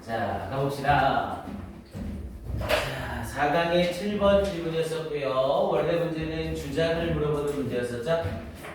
자, 가봅시다. 자, 4강의 7번 질문이었었고요. 원래 문제는 주장을 물어보는 문제였었죠.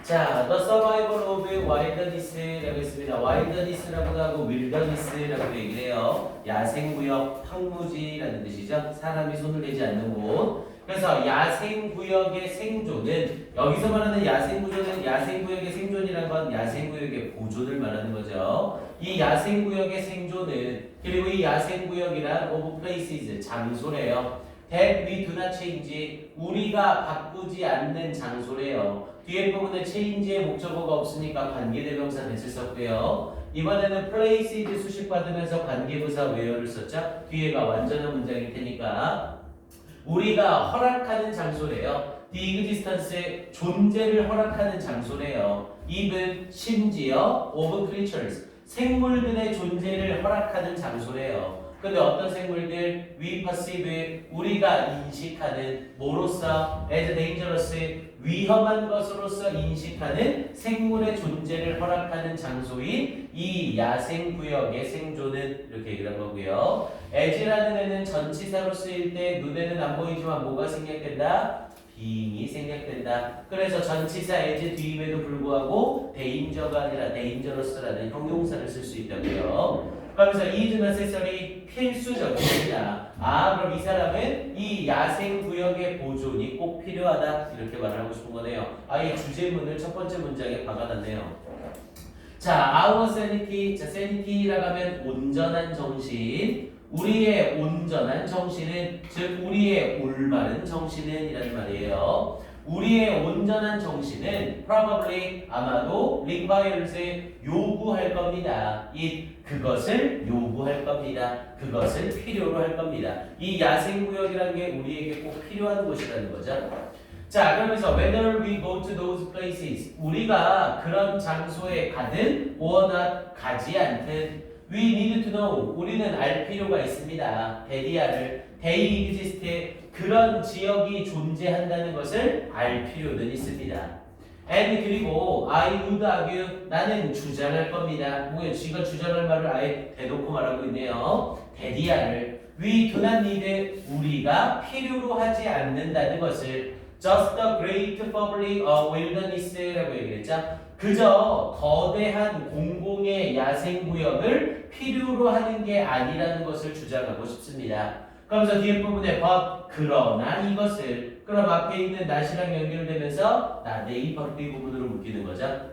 자, The Survival of Wilderness라고 했습니다. Wilderness라고도 하고 Wilderness라고 얘기를 해요. 야생구역, 황무지라는 뜻이죠. 사람이 손을 대지 않는 곳. 그래서 야생구역의 생존은, 여기서 말하는 야생구역의 생존이란 건 야생구역의 보존을 말하는 거죠. 이 야생구역의 생존은, 그리고 이 야생구역이란 of places, 장소래요. that we do not change, 우리가 바꾸지 않는 장소래요. 뒤에 부분에 change의 목적어가 없으니까 관계대명사 대을 썼고요. 이번에는 places 수식받으면서 관계부사 where를 썼죠. 뒤에가 완전한 문장일 테니까 우리가 허락하는 장소래요. The existence의 존재를 허락하는 장소래요. even 심지어 of creatures, 생물들의 존재를 허락하는 장소래요. 근데 어떤 생물들? we perceive, 우리가 인식하는 뭐로서? as dangerous, 위험한 것으로서 인식하는 생물의 존재를 허락하는 장소인 이 야생구역의 생존은 이렇게 얘기한 거고요. as라는 애는 전치사로 쓰일 때 눈에는 안 보이지만 뭐가 생략된다? being이 생략된다. 그래서 전치사 as 뒤임에도 불구하고 danger가 아니라 dangerous라는 형용사를 쓸 수 있다고요. 그러면서 is necessary, 필수적입니다. 그럼 이 사람은 이 야생구역의 보존이 꼭 필요하다 이렇게 말을 하고 싶은 거네요. 아예 주제문을 첫 번째 문장에 박아놨네요. 자, our sanity, 자, sanity라고 하면 온전한 정신, 우리의 온전한 정신은, 즉 우리의 올바른 정신은 이라는 말이에요. 우리의 온전한 정신은 probably, 아마도 requires, 요구할 겁니다. 그것을 요구할 겁니다. 그것을 필요로 할 겁니다. 이 야생구역이라는 게 우리에게 꼭 필요한 곳이라는 거죠. 자, 그러면서 whether we go to those places, 우리가 그런 장소에 가든 or not, 가지 않든 we need to know, 우리는 알 필요가 있습니다. 대디아를, they exist, 그런 지역이 존재한다는 것을 알 필요는 있습니다. and 그리고 I would argue, 나는 주장할 겁니다. 뭐예요? 쥐가 주장할 말을 아예 대놓고 말하고 있네요. 대디아를 we do not need, 우리가 필요로 하지 않는다는 것을 just a great public wilderness라고 얘기했죠. 그저 거대한 공공의 야생구역을 필요로 하는 게 아니라는 것을 주장하고 싶습니다. 그러면서 뒤에 부분에 but, 그러나 이것을, 그럼 앞에 있는 not이랑 연결되면서 not 이 부분으로 묶이는 거죠.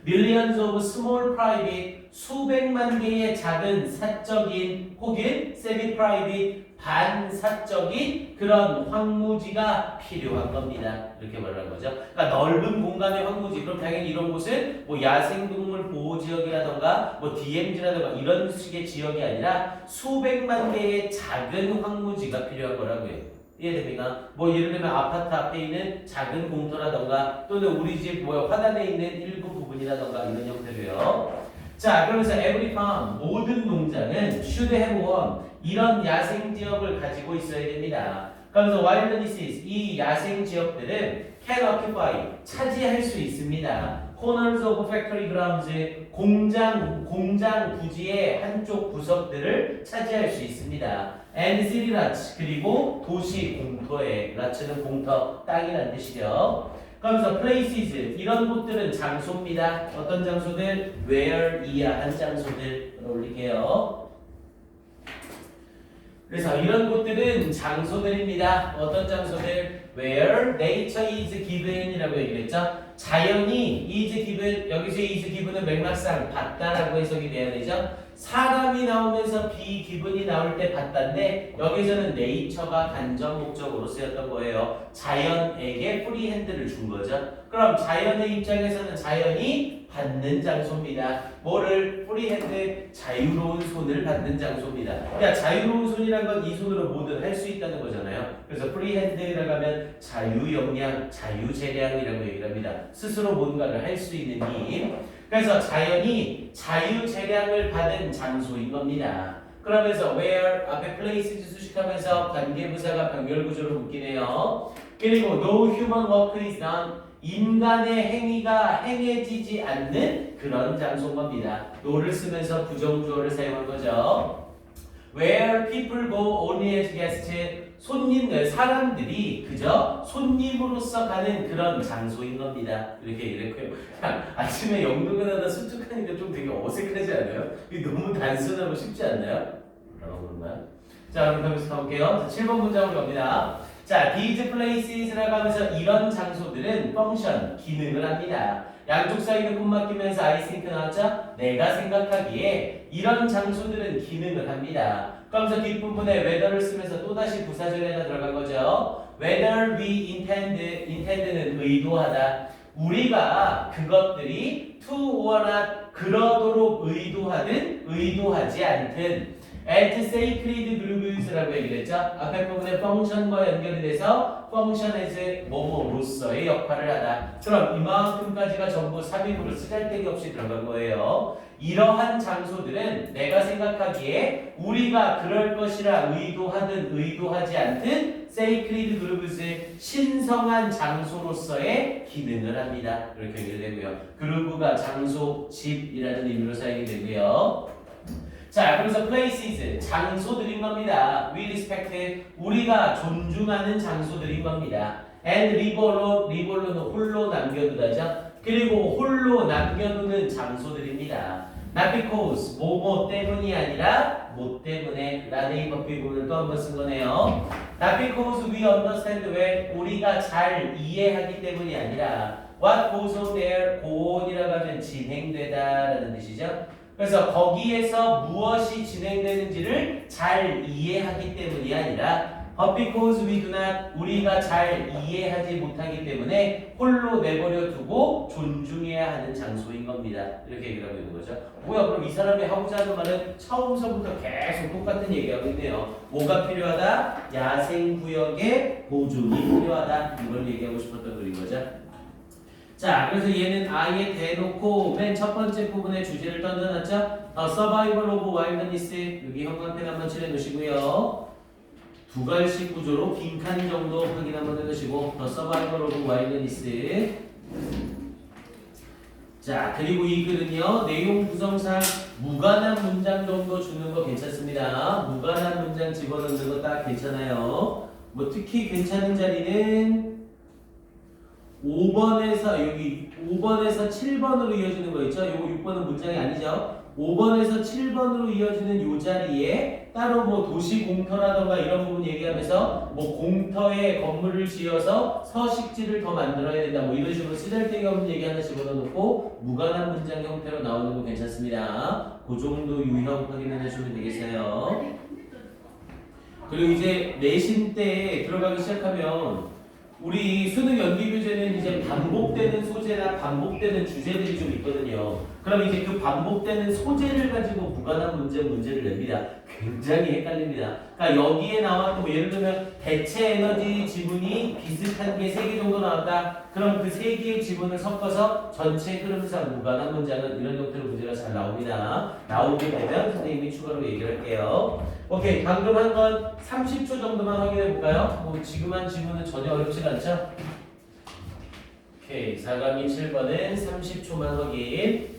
Millions of small private, 수백만 개의 작은 사적인 혹은 semi-private, 반사적인 그런 황무지가 필요한 겁니다. 이렇게 말하는 거죠. 그러니까 넓은 공간의 황무지, 그럼 당연히 이런 곳은 뭐 야생동물 보호지역이라던가 뭐 DMZ라던가 이런 식의 지역이 아니라 수백만 개의 작은 황무지가 필요한 거라고요. 이해됩니까? 뭐 예를 들면 아파트 앞에 있는 작은 공터라던가 또는 우리 집 화단에 있는 일부 부분이라던가 이런 형태로요. 자, 그러면서 every farm, 모든 농장은 should have one, 이런 야생 지역을 가지고 있어야 됩니다. 그러면서 wildernesses, 이 야생 지역들은 can occupy, 차지할 수 있습니다. corners of factory grounds, 공장 부지의 한쪽 구석들을 차지할 수 있습니다. and city lots, 그리고 도시 공터에, lots는 공터, 땅이라는 뜻이죠. 그러면서 places, 이런 곳들은 장소입니다. 어떤 장소들? where, 이하한 장소들 올릴게요. 그래서 이런 곳들은 장소들입니다. 어떤 장소들? where nature is given이라고 얘기했죠. 자연이 is given, 여기서 is given은 맥락상 받다라고 해석이 돼야 되죠. 사람이 나오면서 be given이 나올 때 받다인데 여기서는 nature가 간접 목적으로 쓰였던 거예요. 자연에게 프리 핸드를 준 거죠. 그럼 자연의 입장에서는 자연이 받는 장소입니다. 뭐를? 프리 핸드, 자유로운 손을 받는 장소입니다. 그러니까 자유로운 손이란 건 이 손으로 뭐든 할 수 있다는 거잖아요. 그래서 프리 핸드라고 하면 자유 역량, 자유 재량이라고 얘기를 합니다. 스스로 뭔가를 할 수 있는 힘. 그래서 자연이 자유 재량을 받은 장소인 겁니다. 그러면서 where 앞에 places 수식하면서 관계부사가 병렬구조로 묶이네요. 그리고 no human work is done, 인간의 행위가 행해지지 않는 그런 장소인 겁니다. no를 쓰면서 부정주어를 사용한 거죠. Where people go only as guests. 손님들, 사람들이 그저 손님으로서 가는 그런 장소인 겁니다. 이렇게 얘기했고요. 아침에 영등을 수특하니까 좀 되게 어색하지 않아요? 이게 너무 단순하고 쉽지 않나요? 그런가요? 자, 그럼 여기서 가볼게요. 자, 7번 문장으로 갑니다. 자, these places라고 하면서 이런 장소들은 function, 기능을 합니다. 양쪽 사이를 콤마 끼면서 I think 나왔죠? 내가 생각하기에 이런 장소들은 기능을 합니다. 그러면서 뒷부분에 whether를 쓰면서 또다시 부사절에다 들어간 거죠. whether we intend는 의도하다. 우리가 그것들이 to or not 그러도록 의도하든 의도하지 않든 at sacred grooves라고 얘기를 했죠. 앞에 부분에 function과 연결이 돼서 function as 뭐뭐로서의 역할을 하다. 그럼 이만큼까지가 전부 삽입으로 쓰잘데기 없이 들어간 거예요. 이러한 장소들은 내가 생각하기에 우리가 그럴 것이라 의도하든 의도하지 않든 sacred grooves 신성한 장소로서의 기능을 합니다. 이렇게 연결되고요. groove가 장소, 집이라는 의미로 사용이 되고요. 자, 그래서 places 장소들인 겁니다. We respect 우리가 존중하는 장소들인 겁니다. And 리볼로는 홀로 남겨두다죠. 그리고 홀로 남겨두는 장소들입니다. Not because 뭐뭐 때문이 아니라 뭐 때문에 라는 법비 부분을 또 한 번 쓴 거네요. Not because we understand 왜 우리가 잘 이해하기 때문이 아니라 what goes on there goon이라고 하면 진행되다라는 뜻이죠. 그래서 거기에서 무엇이 진행되는지를 잘 이해하기 때문이 아니라 but because we do not 우리가 잘 이해하지 못하기 때문에 홀로 내버려 두고 존중해야 하는 장소인 겁니다. 이렇게 얘기를 하고 있는 거죠. 뭐야 그럼 이 사람이 하고자 하는 말은 처음서부터 계속 똑같은 얘기하고 있네요. 뭐가 필요하다? 야생구역의 보존이 필요하다. 이걸 얘기하고 싶었던 글인 거죠. 자, 그래서 얘는 아예 대놓고 맨 첫 번째 부분에 주제를 던져놨죠. Survival of Wilderness 여기 형광펜 한번 칠해 놓으시고요. 두 갈씩 구조로 빈칸 정도 확인 한번 해두시고 Survival of Wilderness. 자, 그리고 이 글은요 내용 구성상 무관한 문장 정도 주는 거 괜찮습니다. 무관한 문장 집어넣는 거 딱 괜찮아요. 뭐 특히 괜찮은 자리는 5번에서 여기 5번에서 7번으로 이어지는 거 있죠? 요거 6번은 문장이 아니죠? 5번에서 7번으로 이어지는 요 자리에 따로 뭐 도시 공터라던가 이런 부분 얘기하면서 뭐 공터에 건물을 지어서 서식지를 더 만들어야 된다 뭐 이런 식으로 쓰잘데기 없는 얘기 하나 집어넣고 무관한 문장 형태로 나오는 거 괜찮습니다. 그 정도 유형 확인을 해주면 되겠어요. 그리고 이제 내신 때 들어가기 시작하면 우리 수능 연기 교재는 이제 반복되는 소재나 반복되는 주제들이 좀 있거든요. 그럼 이제 그 반복되는 소재를 가지고 무관한 문제를 냅니다. 굉장히 헷갈립니다. 그러니까 여기에 나왔고 뭐 예를 들면 대체 에너지 지분이 비슷한 게 3개 정도 나왔다. 그럼 그 3개의 지분을 섞어서 전체 흐름상 무관한 문장은 이런 형태로 문제가 잘 나옵니다. 나오게 되면 선생님이 추가로 얘기를 할게요. 오케이, 방금 한 건 30초 정도만 확인해 볼까요? 뭐 지금 한 지문은 전혀 어렵지가 않죠? 오케이, 4강인 7번은 30초만 확인.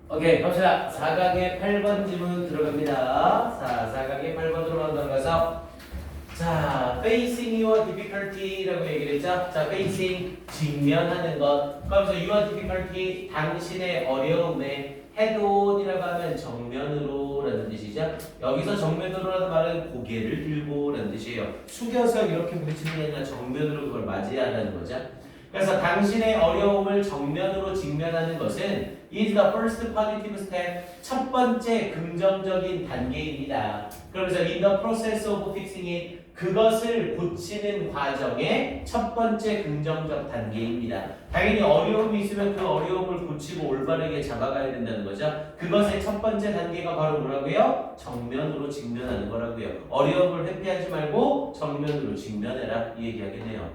오케이, 갑시다. 4강의 8번 지문 들어갑니다. 자, 4강의 8번으로 들어가서 자, facing your difficulty라고 얘기를 했죠. 자, facing 직면하는 것. 그러면서 your difficulty 당신의 어려움에 head on이라고 하면 정면으로 라는 뜻이죠. 여기서 정면으로라는 말은 고개를 들고 라는 뜻이에요. 숙여서 이렇게 부딪히는 게 아니라 정면으로 그걸 맞이하라는 거죠. 그래서 당신의 어려움을 정면으로 직면하는 것은 is the first positive step. 첫 번째 긍정적인 단계입니다. 그러면서 in the process of fixing it. 그것을 고치는 과정의 첫 번째 긍정적 단계입니다. 당연히 어려움이 있으면 그 어려움을 고치고 올바르게 잡아가야 된다는 거죠. 그것의 첫 번째 단계가 바로 뭐라고요? 정면으로 직면하는 거라고요. 어려움을 회피하지 말고 정면으로 직면해라 이 얘기하겠네요.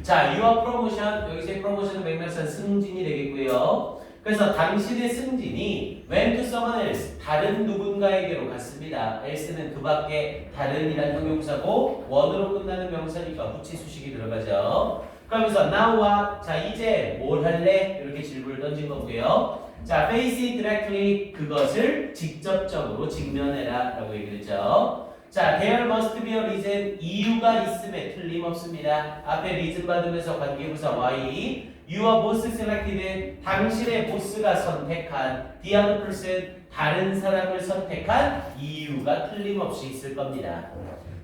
자, your promotion, 여기서의 promotion은 맥락상 승진이 되겠고요. 그래서 당신의 승진이 went to someone else, 다른 누군가에게로 갔습니다. else는 그 밖에 다른이란 형용사고 원으로 끝나는 명사니까 후치 수식이 들어가죠. 그러면서 now what, 자 이제 뭘 할래? 이렇게 질문을 던진 거고요. 자, face it directly, 그것을 직접적으로 직면해라 라고 얘기를 했죠. 자, there must be a reason, 이유가 있음에 틀림없습니다. 앞에 reason 받으면서 관계부사 why, your boss selected, 당신의 보스가 선택한 the other person, 다른 사람을 선택한 이유가 틀림없이 있을 겁니다.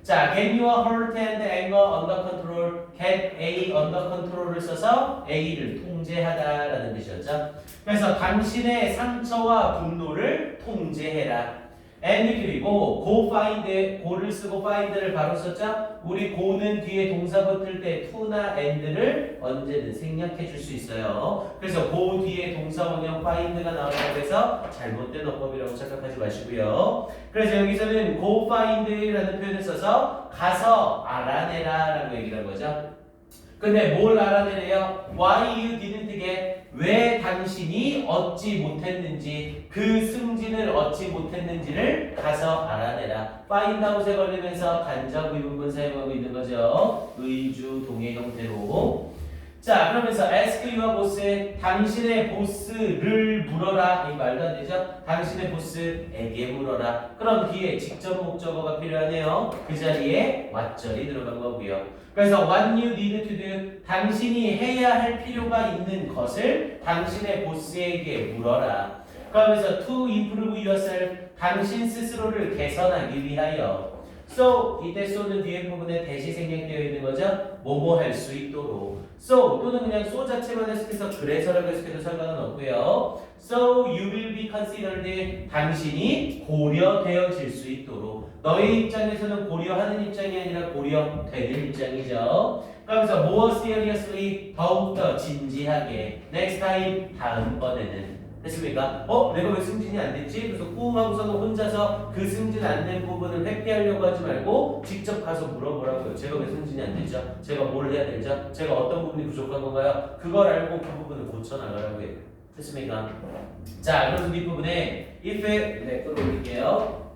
자, get your hurt and anger under control, get A under control을 써서 A를 통제하다라는 뜻이었죠. 그래서 당신의 상처와 분노를 통제해라. and 그리고 go find, go를 쓰고 find를 바로 썼죠? 우리 go는 뒤에 동사 붙을 때 to나 and를 언제든 생략해 줄 수 있어요. 그래서 go 뒤에 동사 원형 find가 나온다고 해서 잘못된 어법이라고 착각하지 마시고요. 그래서 여기서는 go find라는 표현을 써서 가서 알아내라 라고 얘기를 한 거죠. 근데 뭘 알아내래요? Why you didn't get, 왜 당신이 얻지 못했는지, 그 승진을 얻지 못했는지를 가서 알아내라. find out에 걸리면서 간접 의문문 사용하고 있는 거죠. 의주 동의 형태로. 자, 그러면서 ask your boss, 당신의 보스를 물어라. 이 말도 안 되죠? 당신의 보스에게 물어라. 그럼 뒤에 직접 목적어가 필요하네요. 그 자리에 what절이 들어간 거고요. 그래서 what you need to do, 당신이 해야 할 필요가 있는 것을 당신의 보스에게 물어라. 그러면서 to improve yourself, 당신 스스로를 개선하기 위하여. So, 이때 so는 뒤에 부분에 대시 생략되어 있는 거죠. 뭐뭐 할 수 있도록. So 또는 그냥 so 자체만 해석해서 그래서라고 해석해도 상관은 없고요. So you will be considered, 당신이 고려되어질 수 있도록. 너의 입장에서는 고려하는 입장이 아니라 고려되는 입장이죠. 그러면서 more seriously, 더욱더 진지하게. next time, 다음번에는. 됐습니까? 내가 왜 승진이 안 됐지? 그래서 꿍 하고서는 혼자서 그 승진 안 된 부분을 회피하려고 하지 말고 직접 가서 물어보라고요. 제가 왜 승진이 안 됐죠? 제가 뭘 해야 되죠? 제가 어떤 부분이 부족한 건가요? 그걸 알고 그 부분을 고쳐나가라고요. 됐습니까? 자, 그래서 뒷부분에 if, 네, 끌어올릴게요.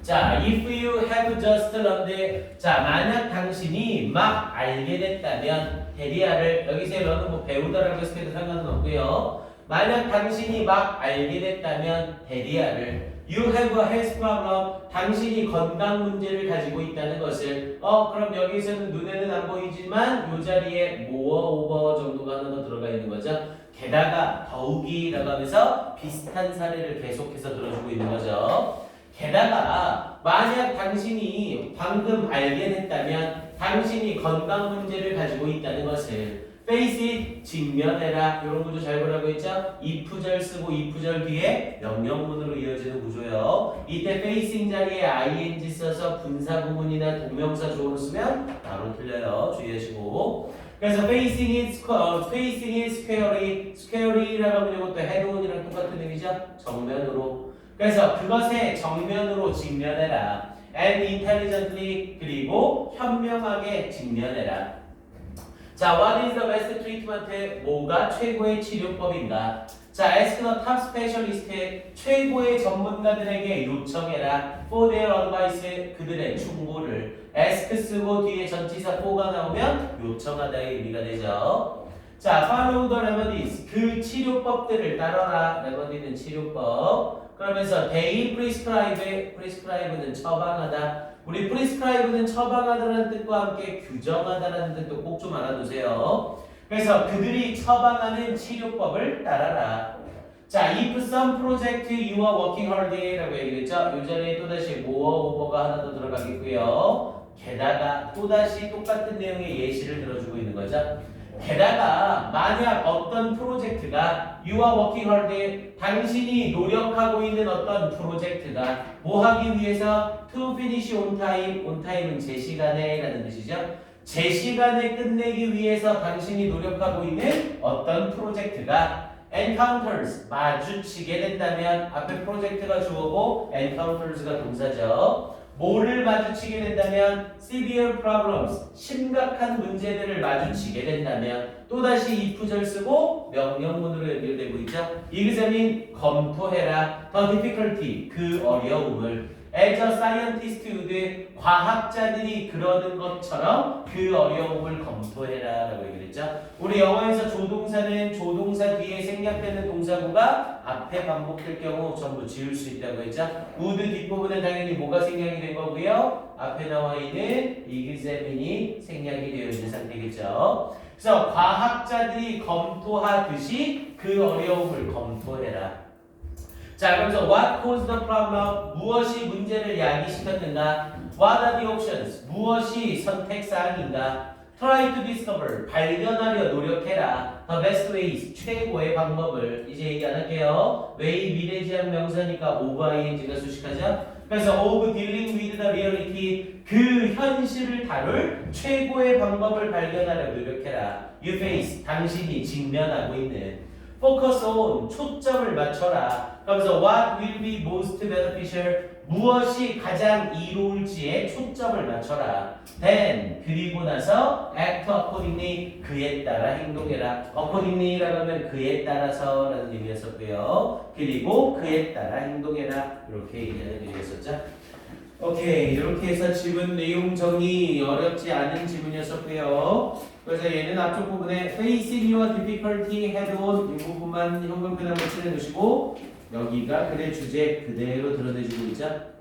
자, if you have just learned, 자, 만약 당신이 막 알게 됐다면, 데리아를, 여기서 learn은 뭐 배우다라고 해서 해도 상관은 없고요. 만약 당신이 막 알게 됐다면, 데리아를, you have a health problem, 당신이 건강 문제를 가지고 있다는 것을, 그럼 여기서는 눈에는 안 보이지만, 이 자리에 more, over 정도가 하나 더 들어가 있는 거죠. 게다가, 더욱이라고 하면서 비슷한 사례를 계속해서 들어주고 있는 거죠. 게다가 만약 당신이 방금 알게 됐다면 당신이 건강 문제를 가지고 있다는 것을 face it, 직면해라. 이런 구조 잘 보라고 했죠? if절 쓰고 if절 뒤에 명령문으로 이어지는 구조요. 이때 facing 자리에 ing 써서 분사 구문이나 동명사 조어로 쓰면 바로 틀려요. 주의하시고. 그래서 facing it squarely, squarely라고 하면 이것도 head on이랑 똑같은 의미죠? 정면으로. 그래서 그것에 정면으로 직면해라. and intelligently, 그리고 현명하게 직면해라. 자, what is the best treatment? 뭐가 최고의 치료법인가? 자, ask the top specialist, 최고의 전문가들에게 요청해라. for their advice, 그들의 충고를. ask 쓰고 뒤에 전치사 for가 나오면 요청하다의 의미가 되죠. 자, follow the remedies, 그 치료법들을 따라라. 레머디는 치료법. 그러면서 they prescribe는 처방하다. 우리 prescribe는 처방하다라는 뜻과 함께 규정하다라는 뜻도 꼭 좀 알아두세요. 그래서 그들이 처방하는 치료법을 따라라. 자, if some project you are working hard 라고 얘기했죠. 요전에 또다시 more over가 하나 더 들어가겠고요. 게다가 또다시 똑같은 내용의 예시를 들어주고 있는 거죠. 게다가 만약 어떤 프로젝트가 you are working hard 당신이 노력하고 있는 어떤 프로젝트가 뭐 하기 위해서 to finish on time은 제 시간에 라는 뜻이죠. 제 시간에 끝내기 위해서 당신이 노력하고 있는 어떤 프로젝트가 encounters 마주치게 된다면 앞에 프로젝트가 주어고 encounters가 동사죠. 뭐를 마주치게 된다면 severe problems 심각한 문제들을 마주치게 된다면 또다시 if절 쓰고 명령문으로 연결되고 있죠. examine 검토해라 the difficulty 그 어려움을 as a scientist would 과학자들이 그러는 것처럼 그 어려움을 검토해라 라고 얘기했죠. 우리 영어에서 조동사는 조동사 뒤에 생략되는 동사구가 앞에 반복될 경우 전부 지울 수 있다고 했죠. would 뒷부분은 당연히 뭐가 생략이 된 거고요. 앞에 나와 있는 examine이 생략이 되어 있는 상태겠죠. 그래서 과학자들이 검토하듯이 그 어려움을 검토해라. 자, 그래서 what caused the problem? 무엇이 문제를 야기시켰는가? What are the options? 무엇이 선택사항인가? Try to discover. 발견하려 노력해라. The best ways. 최고의 방법을. 이제 얘기 안 할게요. way 미래지향 명사니까 of ing가 수식하죠. 그래서 of dealing with the reality. 그 현실을 다룰 최고의 방법을 발견하려 노력해라. You face. 당신이 직면하고 있는. Focus on. 초점을 맞춰라. 그래서 what will be most beneficial 무엇이 가장 이로울지에 초점을 맞춰라. Then 그리고 나서 act accordingly 그에 따라 행동해라. accordingly라고 하면 그에 따라서라는 의미였었고요. 그리고 그에 따라 행동해라 이렇게 얘기하는 의미였었죠. 오케이 이렇게 해서 지문 내용 정리 어렵지 않은 지문이었었고요. 그래서 얘는 앞쪽 부분에 facing your difficulty head on 이 부분만 형광펜하고 칠해놓으시고 여기가 글의 주제 그대로 드러내주고 있죠.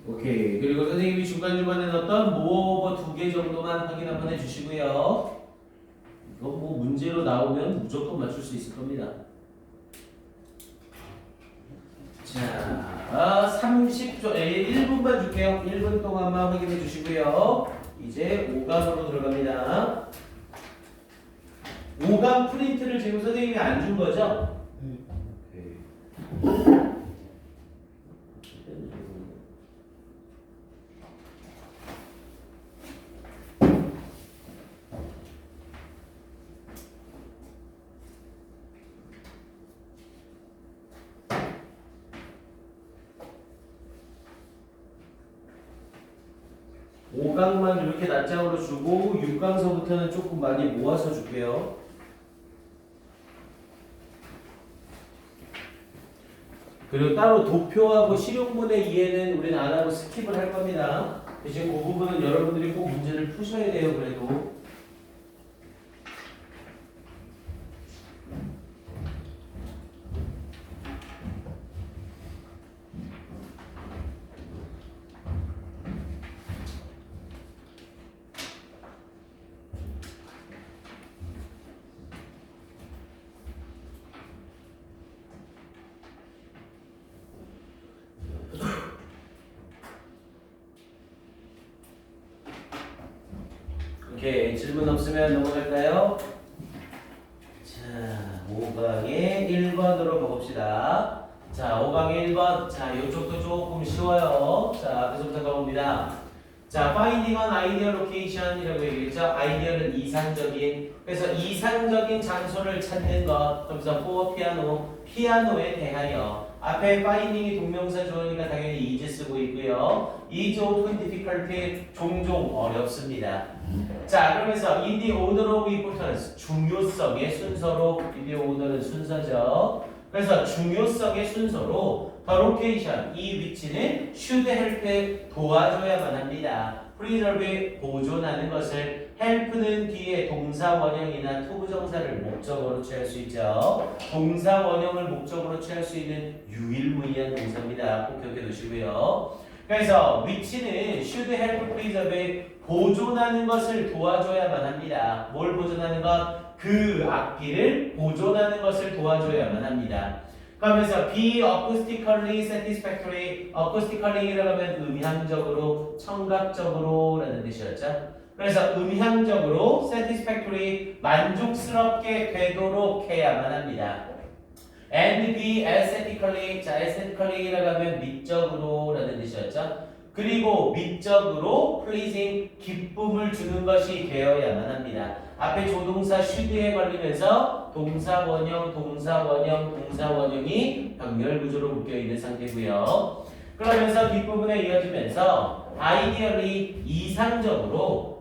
오케이. 그리고 선생님이 중간중간에 넣었던 모어오버 2개 정도만 확인 한번 해주시고요. 이거 뭐 문제로 나오면 무조건 맞출 수 있을 겁니다. 자, 30초, 1분만 줄게요. 1분 동안만 확인해 주시고요. 이제 5강으로 들어갑니다. 5강 프린트를 지금 선생님이 안 준 거죠? 5강만 이렇게 낱장으로 주고 6강서부터는 조금 많이 모아서 줄게요. 그리고 따로 도표하고 실용문의 이해는 우리는 안 하고 스킵을 할 겁니다. 대신 그 부분은 여러분들이 꼭 문제를 푸셔야 돼요. 그래도. 오케이, 질문 없으면 넘어갈까요? 자, 5강의 1번으로 가봅시다. 자, 5강의 1번. 자, 이쪽도 조금 쉬워요. 자, 그래서부터 가봅니다. 자, finding an ideal location이라고 얘기했죠. 아이디어는 이상적인. 그래서 이상적인 장소를 찾는 것. 그래서 for piano, 피아노에 대하여. 앞에 finding이 동명사 주어니까 당연히 is 쓰고 있고요. is often difficult, 종종 어렵습니다. 자, 그러면서 in the order of importance, 중요성의 순서로, in the order는 순서죠. 그래서 중요성의 순서로 the location, 이 위치는 should help, 도와줘야만 합니다. preserve, 보존하는 것을 help는 뒤에 동사 원형이나 투부정사를 목적으로 취할 수 있죠. 동사 원형을 목적으로 취할 수 있는 유일무이한 동사입니다. 꼭 기억해 두시고요. 그래서 which는 should help preserve 보존하는 것을 도와줘야만 합니다. 뭘 보존하는 것? 그 악기를 보존하는 것을 도와줘야만 합니다. 그러면서 be acoustically satisfactory, acoustically라고 하면 음향적으로, 청각적으로 라는 뜻이었죠. 그래서 음향적으로 satisfactory, 만족스럽게 되도록 해야만 합니다. and be aesthetically, 자 aesthetically라고 하면 미적으로 라는 뜻이었죠. 그리고 미적으로 pleasing, 기쁨을 주는 것이 되어야만 합니다. 앞에 조동사 should에 걸리면서 동사 원형, 동사 원형, 동사 원형이 병렬 구조로 묶여 있는 상태고요. 그러면서 뒷부분에 이어지면서 ideally, 이상적으로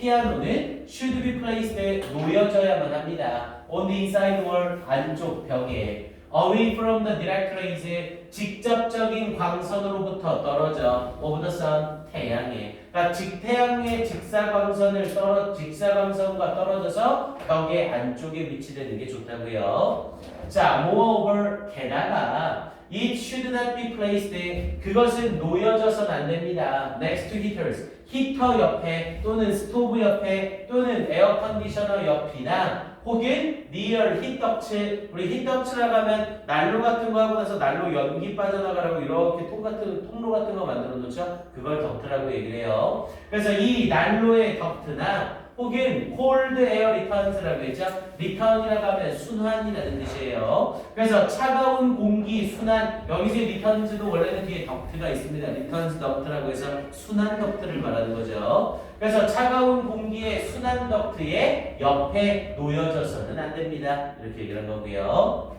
피아노는 should be placed, 놓여져야만 합니다. on the inside wall, 안쪽 벽에. away from the direct rays, 직접적인 광선으로부터 떨어져. of the sun, 태양에. 그러니까 직태양의 직사광선과 떨어져서 벽의 안쪽에 위치되는 게 좋다고요. 자, moreover, 게다가 it should not be placed, 그것은 놓여져선 안 됩니다. next to heaters, 히터 옆에 또는 스토브 옆에 또는 에어컨디셔너 옆이나 혹은 near heat duct, 우리 heat duct라고 하면 난로 같은 거 하고 나서 난로 연기 빠져나가라고 이렇게 통로 같은 거 만들어 놓죠. 그걸 덕트라고 얘기를 해요. 그래서 이 난로의 덕트나 혹은 cold air returns라고 했죠. return이라고 하면 순환이라는 뜻이에요. 그래서 차가운 공기 순환, 여기서 returns도 원래는 뒤에 덕트가 있습니다. returns 덕트라고 해서 순환 덕트를 말하는 거죠. 그래서 차가운 공기의 순환 덕트의 옆에 놓여져서는 안 됩니다. 이렇게 얘기를 한 거고요.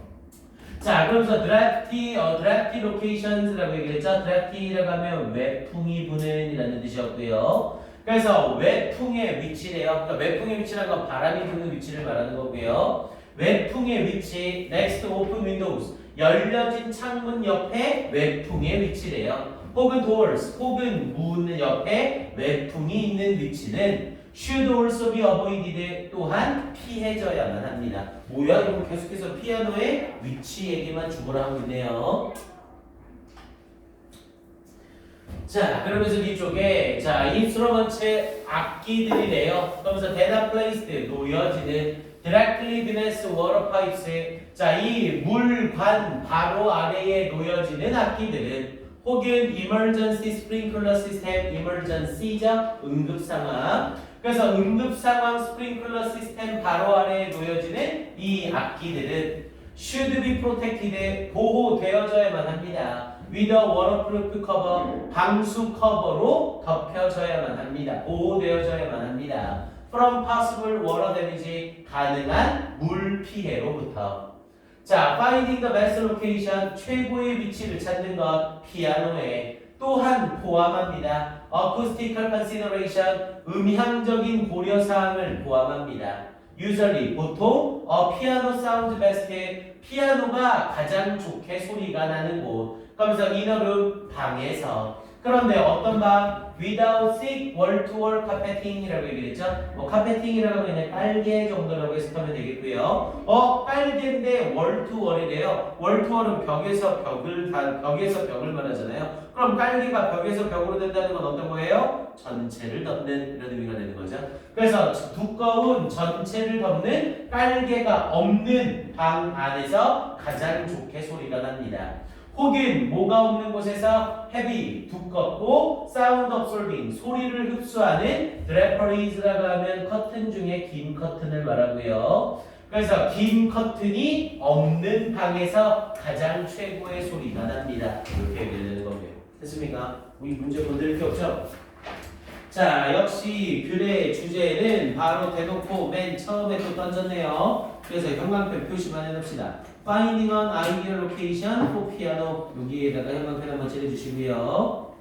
자, 그러면서 drafty locations라고 얘기했죠. drafty라고 하면 외풍이 부는이라는 뜻이었고요. 그래서 외풍의 위치래요. 그러니까 외풍의 위치라는 건 바람이 부는 위치를 말하는 거고요. 외풍의 위치, next open windows, 열려진 창문 옆에 외풍의 위치래요. 혹은 doors, 혹은 문 옆에 외풍이 있는 위치는 should also be avoided, 또한 피해져야만 합니다. 뭐야? 이러면 계속해서 피아노의 위치 얘기만 주고를 하고 있네요. 자, 그러면서 뒤쪽에 자, 인스트루먼트 악기들이래요. 그러면서 대답 플레이스 놓여지는 directly beneath water pipes, 자, 이 물관 바로 아래에 놓여지는 악기들은 혹은 emergency sprinkler system, emergency죠, 응급 상황. 그래서 응급 상황 스프링클러 시스템 바로 아래에 놓여지는 이 악기들은 should be protected, 보호되어져야만 합니다. with a waterproof cover, 방수 커버로 덮여져야만 합니다. 보호되어져야만 합니다. from possible water damage, 가능한 물 피해로부터. 자, finding the best location, 최고의 위치를 찾는 것, 피아노에 또한 포함합니다. acoustical consideration, 음향적인 고려사항을 포함합니다. usually, 보통 a piano sounds best, 피아노가 가장 좋게 소리가 나는 곳. 그러면서 in a room, 방에서. 그런데 어떤 방? without thick wall-to-wall carpeting이라고 얘기했죠. 뭐 carpeting이라고 하면 그냥 깔개 정도라고 해석하면 되겠고요. 깔개인데 wall-to-wall이래요. wall-to-wall은 벽에서 벽을 말하잖아요. 그럼 깔개가 벽에서 벽으로 된다는 건 어떤 거예요? 전체를 덮는 이런 의미가 되는 거죠. 그래서 두꺼운 전체를 덮는 깔개가 없는 방 안에서 가장 좋게 소리가 납니다. 혹은 뭐가 없는 곳에서 heavy, 두껍고 sound absorbing, 소리를 흡수하는 draperies라고 하면 커튼 중에 긴 커튼을 말하고요. 그래서 긴 커튼이 없는 방에서 가장 최고의 소리가 납니다. 이렇게 얘기되는 거고요. 됐습니까? 우리 문제 건드릴 게 없죠? 자, 역시 글의 주제는 바로 대놓고 맨 처음에 또 던졌네요. 그래서 형광펜 표시만 해놓읍시다. Finding an ideal location for piano. 여기에다가 형광펜 한번 칠해주시고요.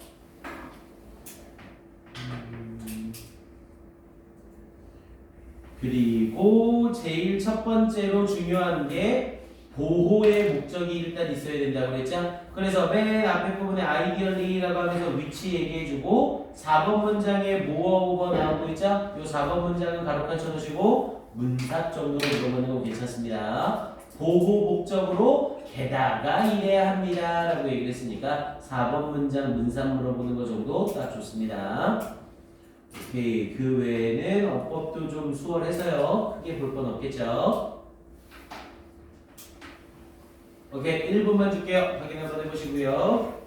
그리고 제일 첫 번째로 중요한 게 보호의 목적이 일단 있어야 된다고 그랬죠? 그래서 맨 앞에 부분에 ideally라고 하면서 위치 얘기해주고 4번 문장에 moreover 나오고 있죠? 요 4번 문장은 가로칸 쳐놓으시고 문사 정도로 물어보는 거 괜찮습니다. 보호 목적으로 게다가 이래야 합니다 라고 얘기를 했으니까 4번 문장 문상 물어보는 거 정도 딱 좋습니다. 오케이. 그 외에는 어법도 좀 수월해서요 크게 볼 건 없겠죠. 오케이, 1분만 줄게요. 확인 한번 해보시고요.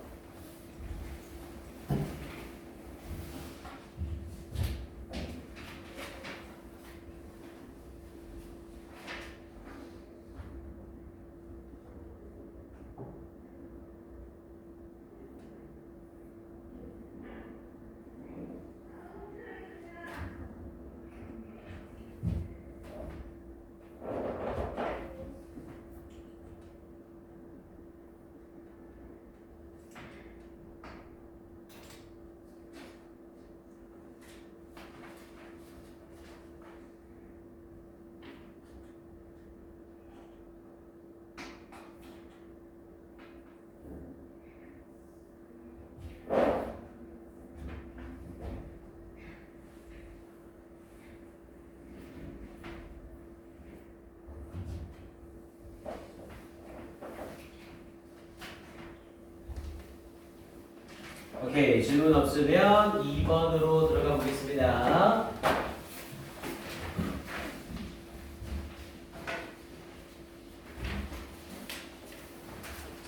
오케이, 질문 없으면 2번으로 들어가 보겠습니다.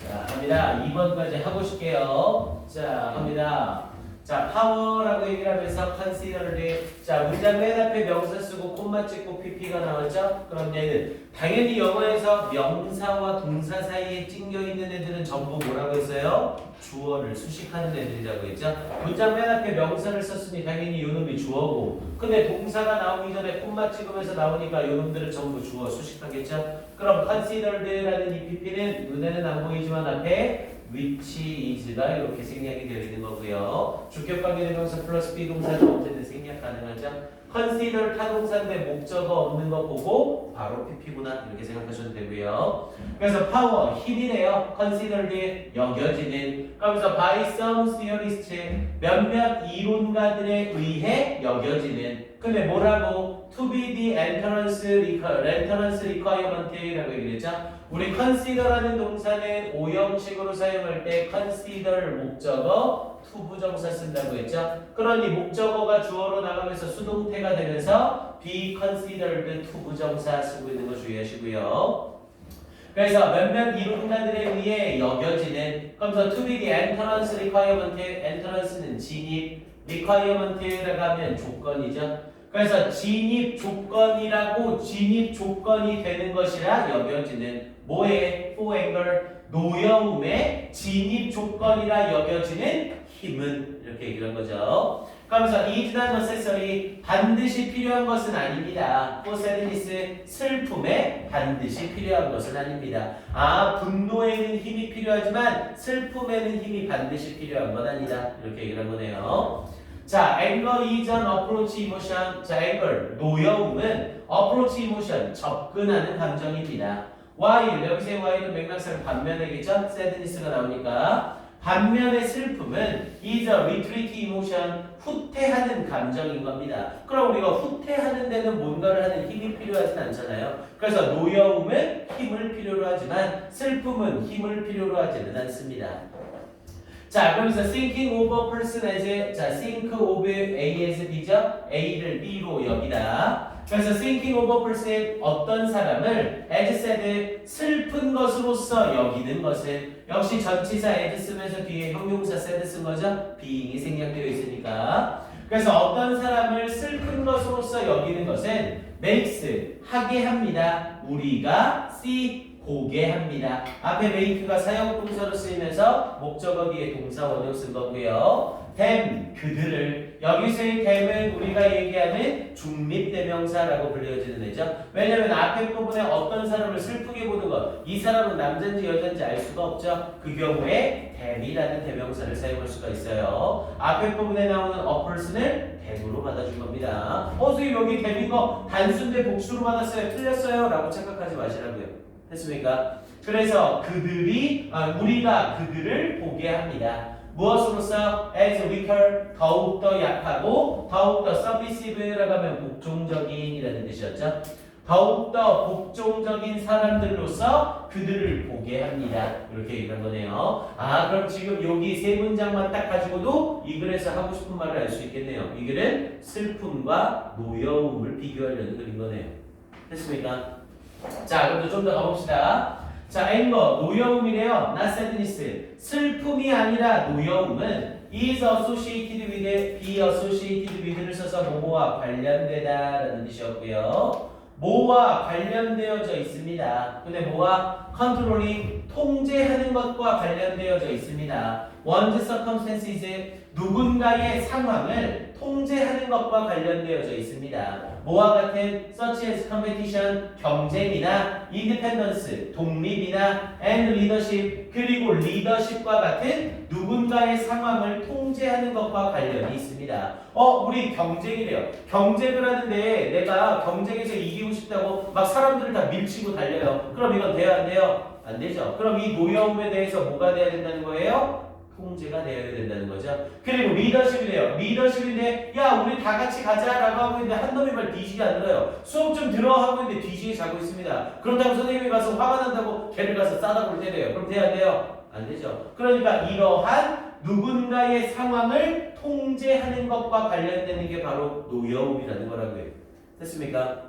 자, 갑니다. 2번까지 하고 싶게요. 자, 갑니다. 자, 파워라고 얘기를 하면서 consider를 자, 문장 맨 앞에 명사 쓰고 콤마 찍고 pp가 나왔죠? 그럼 얘는 당연히 영어에서 명사와 동사 사이에 찡겨 있는 애들은 전부 뭐라고 했어요? 주어를 수식하는 애들이라고 했죠? 문장 맨 앞에 명사를 썼으니 당연히 요놈이 주어고 근데 동사가 나오기 전에 콤마 찍으면서 나오니까 요놈들은 전부 주어 수식하겠죠? 그럼 considered라는 이 pp는 눈에는 안 보이지만 앞에 which is가 이렇게 생략이 되어 있는 거고요. 주격 관계대명사 플러스 비동사는 어쨌든 생략 가능하죠. consider 타동사인데 목적어 없는 거 보고 바로 pp구나 이렇게 생각하셔도 되고요. 그래서 power 힘이래요. considered 여겨지는. 그러면서 by some theorists 몇몇 이론가들에 의해 여겨지는. 근데 뭐라고? to be the entrance requirement라고 얘기했죠. 우리 consider라는 동사는 오형식으로 사용할 때 consider 목적어 to 부정사 쓴다고 했죠. 그러니 목적어가 주어로 나가면서 수동태가 되면서 be considered to 부정사 쓰고 있는 거 주의하시고요. 그래서 몇몇 이론가들에 의해 여겨지는 그러면서 to be the entrance requirement entranc는 진입 requirement라고 하면 조건이죠. 그래서 진입 조건이라고 진입 조건이 되는 것이라 여겨지는 뭐에? for anger 노여움의 진입 조건이라 여겨지는 힘은 이렇게 얘기를 한 거죠. 그러면서 is not necessary 반드시 필요한 것은 아닙니다. for sadness 슬픔에 반드시 필요한 것은 아닙니다. 아 분노에는 힘이 필요하지만 슬픔에는 힘이 반드시 필요한 건 아니다. 이렇게 얘기를 한 거네요. 자, anger is an approach emotion. 자, anger, 노여움은 approach emotion, 접근하는 감정입니다. while, 여기서의 while은 맥락상 반면이겠죠? sadness가 나오니까. 반면의 슬픔은 is a retreat emotion, 후퇴하는 감정인 겁니다. 그럼 우리가 후퇴하는 데는 뭔가를 하는 힘이 필요하진 않잖아요. 그래서 노여움은 힘을 필요로 하지만 슬픔은 힘을 필요로 하지는 않습니다. 자, 그러면서 thinking of a person as 자, think of A as B죠? A를 B로 여기다. 그래서 thinking of a person 어떤 사람을 as said 슬픈 것으로서 여기는 것은 역시 전치사 as 쓰면서 뒤에 형용사 said 쓴 거죠? being이 생략되어 있으니까. 그래서 어떤 사람을 슬픈 것으로서 여기는 것은 makes 하게 합니다. 우리가 see 보게 합니다. 앞에 make가 사역동사로 쓰이면서 목적어 뒤에 동사 원형 쓴 거고요. them 그들을 여기서의 them은 우리가 얘기하는 중립대명사라고 불려지는 애죠. 왜냐면 앞에 부분에 어떤 사람을 슬프게 보는 것, 이 사람은 남자인지 여자인지 알 수가 없죠. 그 경우에 them이라는 대명사를 사용할 수가 있어요. 앞에 부분에 나오는 a person을 them으로 받아준 겁니다. 선생님 여기 them인 거 단수인데 복수로 받았어요. 틀렸어요. 라고 착각하지 마시라고요. 됐습니까? 그래서 우리가 그들을 보게 합니다. 무엇으로써? as weaker, 더욱더 약하고 더욱더 submissive라고 하면 복종적인이라는 뜻이었죠. 더욱더 복종적인 사람들로서 그들을 보게 합니다. 이렇게 얘기한 거네요. 그럼 지금 여기 세 문장만 딱 가지고도 이 글에서 하고 싶은 말을 알 수 있겠네요. 이 글은 슬픔과 노여움을 비교하려는 글인 거네요. 됐습니까? 자, 그럼 좀 더 가봅시다. 자, anger, 노여움이래요. not sadness. 슬픔이 아니라 노여움은 is associated with, be associated with를 써서 뭐뭐와 관련되다 라는 뜻이었고요. 뭐와 관련되어져 있습니다. 근데 뭐와? controlling, 통제하는 것과 관련되어져 있습니다. one's circumstances, 누군가의 상황을 통제하는 것과 관련되어져 있습니다. 뭐와 같은 such as competition, 경쟁이나 independence, 독립이나 and leadership, 그리고 leadership과 같은 누군가의 상황을 통제하는 것과 관련이 있습니다. 우리 경쟁이래요. 경쟁을 하는데 내가 경쟁에서 이기고 싶다고 막 사람들을 다 밀치고 달려요. 그럼 이건 돼요, 안 돼요? 안 되죠. 그럼 이 노여움에 대해서 뭐가 돼야 된다는 거예요? 통제가 되어야 된다는 거죠. 그리고 리더십이래요. 리더십인데 야 우리 다 같이 가자라고 하고 있는데 한 놈이 말 뒤지게 안 들어요. 수업 좀 들어 하고 있는데 뒤지게 자고 있습니다. 그렇다고 선생님이 가서 화가 난다고 걔를 가서 싸다 볼 때래요. 그럼 돼야 돼요? 안 되죠. 그러니까 이러한 누군가의 상황을 통제하는 것과 관련되는 게 바로 노여움이라는 거라고요. 됐습니까?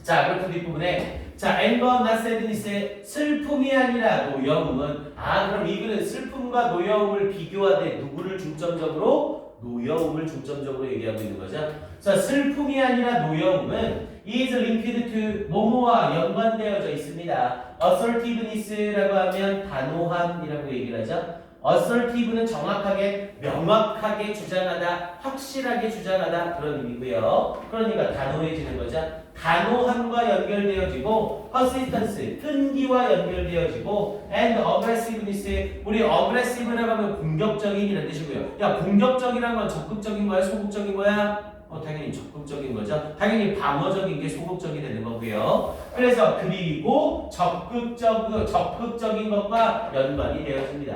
자, 그럼 그 뒷부분에 자, anger, not sadness의 슬픔이 아니라 노여움은 그럼 이 글은 슬픔과 노여움을 비교하되 누구를 중점적으로? 노여움을 중점적으로 얘기하고 있는 거죠. 자, 슬픔이 아니라 노여움은 is linked to 뭐뭐와 연관되어져 있습니다. assertiveness라고 하면 단호함이라고 얘기를 하죠. assertive는 정확하게, 명확하게 주장하다, 확실하게 주장하다 그런 의미고요. 그러니까 단호해지는 거죠. 단호함과 연결되어지고 persistence, 끈기와 연결되어지고 and aggressiveness, 우리 aggressive라고 하면 공격적인이라는 뜻이고요. 야, 공격적이란 건 적극적인 거야, 소극적인 거야? 당연히 적극적인 거죠. 당연히 방어적인 게 소극적이 되는 거고요. 그래서 그리고 적극적인 것과 연관이 되어집니다.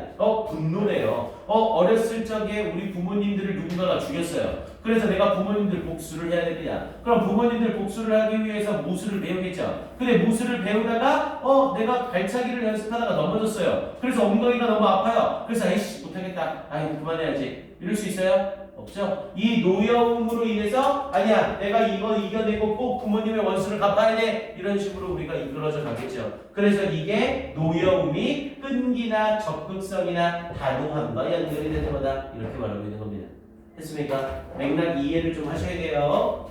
분노래요. 어렸을 적에 우리 부모님들을 누군가가 죽였어요. 그래서 내가 부모님들 복수를 해야 됩니다. 그럼 부모님들 복수를 하기 위해서 무술을 배우겠죠. 근데 무술을 배우다가 내가 발차기를 연습하다가 넘어졌어요. 그래서 엉덩이가 너무 아파요. 그래서 에이씨 못하겠다. 그만해야지. 이럴 수 있어요? 없죠? 이 노여움으로 인해서 아니야 내가 이거 이겨내고 꼭 부모님의 원수를 갚아야 돼 이런 식으로 우리가 이끌어져 가겠죠. 그래서 이게 노여움이 끈기나 적극성이나 단호함과 연결이 되는 거다 이렇게 말하고 있는 겁니다. 됐습니까? 맥락 이해를 좀 하셔야 돼요.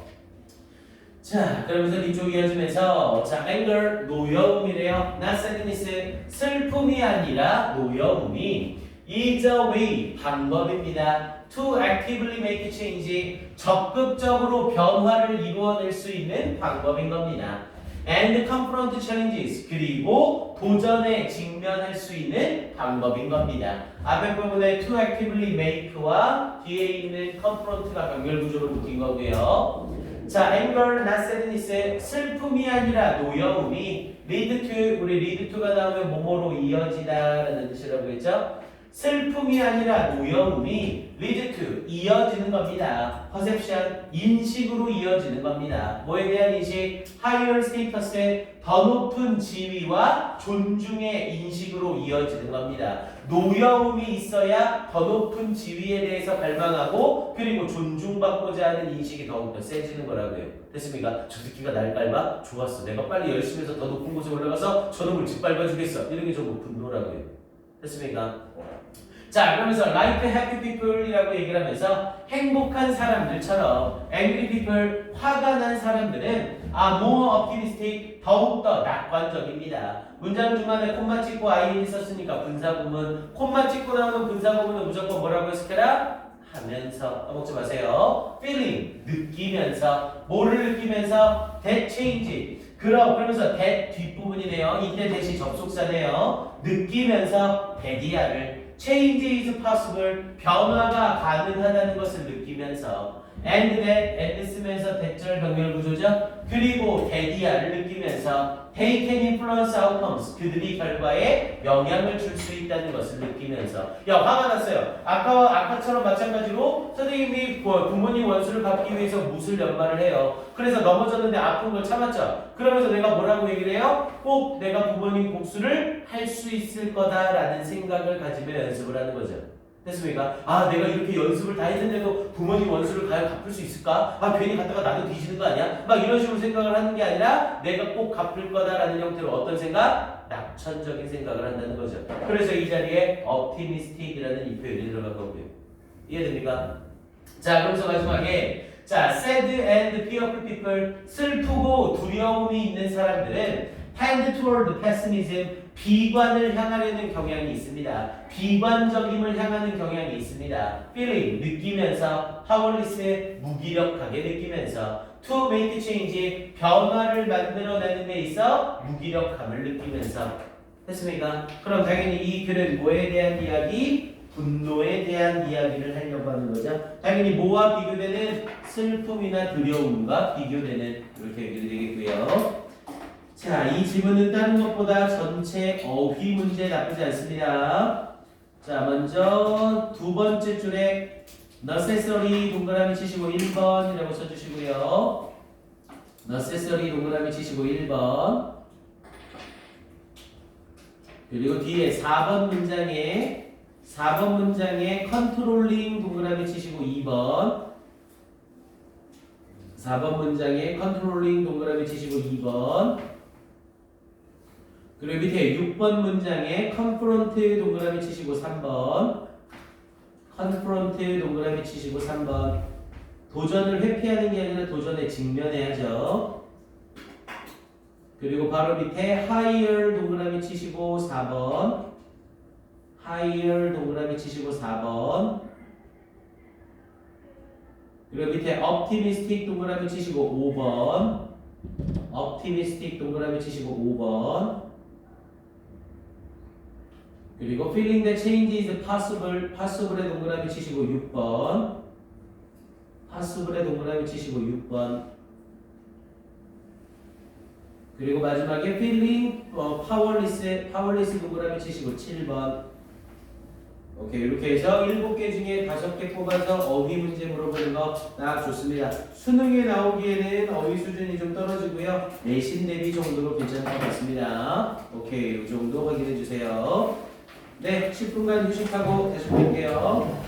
자, 그러면서 이쪽 이어지면서 자, anger, 노여움이래요. not sadness, 슬픔이 아니라 노여움이 is a way, 방법입니다. to actively make change, 적극적으로 변화를 이루어낼 수 있는 방법인 겁니다. and confront challenges, 그리고 도전에 직면할 수 있는 방법인 겁니다. 앞에 부분에 to actively make와 뒤에 있는 confront가 병렬구조로 묶인 거고요. 자, anger, not sadness, 슬픔이 아니라 노여움이 lead to, 우리 lead to가 나오면 뭐뭐로 이어지다라는 뜻이라고 했죠. 슬픔이 아니라 노여움이 lead to, 이어지는 겁니다. perception, 인식으로 이어지는 겁니다. 뭐에 대한 인식? higher status의 더 높은 지위와 존중의 인식으로 이어지는 겁니다. 노여움이 있어야 더 높은 지위에 대해서 갈망하고 그리고 존중받고자 하는 인식이 더욱더 세지는 거라고요. 됐습니까? 저 새끼가 날 밟아? 좋았어. 내가 빨리 열심히 해서 더 높은 곳에 올라가서 저놈을 짓밟아주겠어. 이런 게 전부 분노라고요. 됐습니까? 자, 그러면서 like happy people이라고 얘기를 하면서 행복한 사람들처럼 angry people, 화가 난 사람들은 more optimistic, 더욱더 낙관적입니다. 문장 중간에 콤마 찍고 ing를 썼으니까 분사구문, 콤마 찍고 나오는 분사구문은 무조건 뭐라고 했을까라? 하면서 까먹지 마세요. feeling, 느끼면서 뭐를 느끼면서 that change, 그러면서 that 뒷부분이네요. 이때 대시 접속사네요. 느끼면서 대디아를 change is possible, 변화가 가능하다는 것을 느끼면서 and that, and 쓰면서 대절 병렬 구조죠. 그리고 대디아를 느끼면서 They can influence outcomes. 그들이 결과에 영향을 줄 수 있다는 것을 느끼면서. 야, 화가 났어요. 아까처럼 마찬가지로 선생님이 부모님 원수를 갚기 위해서 무술 연마를 해요. 그래서 넘어졌는데 아픈 걸 참았죠. 그러면서 내가 뭐라고 얘기를 해요? 꼭 내가 부모님 복수를 할 수 있을 거다라는 생각을 가지며 연습을 하는 거죠. 됐습니까? 아, 내가 이렇게 연습을 다 했는데도 부모님 원수를 과연 갚을 수 있을까? 아, 괜히 갔다가 나도 뒤지는 거 아니야? 막 이런 식으로 생각을 하는 게 아니라 내가 꼭 갚을 거다라는 형태로 어떤 생각? 낙천적인 생각을 한다는 거죠. 그래서 이 자리에 optimistic이라는 이 표현이 들어간 거고요. 이해됩니까? 자, 그러면서 마지막에 자, sad and fearful people, 슬프고 두려움이 있는 사람들은 tend toward pessimism, 비관을 향하려는 경향이 있습니다. 비관적임을 향하는 경향이 있습니다. feeling, 느끼면서 powerless, 무기력하게 느끼면서 to make change, 변화를 만들어내는 데 있어 무기력함을 느끼면서. 됐습니까? 그럼 당연히 이 글은 뭐에 대한 이야기? 분노에 대한 이야기를 하려고 하는 거죠. 당연히 뭐와 비교되는? 슬픔이나 두려움과 비교되는 이렇게 얘기를 되겠고요. 자, 이 지문은 다른 것보다 전체 어휘 문제 나쁘지 않습니다. 자, 먼저 두 번째 줄에 necessary 동그라미 치시고 1번이라고 써주시고요. necessary 동그라미 치시고 1번. 그리고 뒤에 4번 문장에 controlling 동그라미 치시고 2번. 4번 문장에 controlling 동그라미 치시고 2번. 그리고 밑에 6번 문장에 confront 동그라미 치시고 3번. confront 동그라미 치시고 3번. 도전을 회피하는 게 아니라 도전에 직면해야죠. 그리고 바로 밑에 higher 동그라미 치시고 4번. higher 동그라미 치시고 4번. 그리고 밑에 optimistic 동그라미 치시고 5번. optimistic 동그라미 치시고 5번. 그리고 feeling that change is possible, possible에 동그라미 치시고 6번. possible에 동그라미 치시고 6번. 그리고 마지막에 feeling powerless, powerless 동그라미 치시고 7번. 오케이, 이렇게 해서 7개 중에 5개 뽑아서 어휘 문제 물어보는 거 딱 좋습니다. 수능에 나오기에는 어휘 수준이 좀 떨어지고요. 내신 대비 정도로 괜찮을 것 같습니다. 오케이, 이 정도 확인해 주세요. 네, 10분간 휴식하고 다시 볼게요.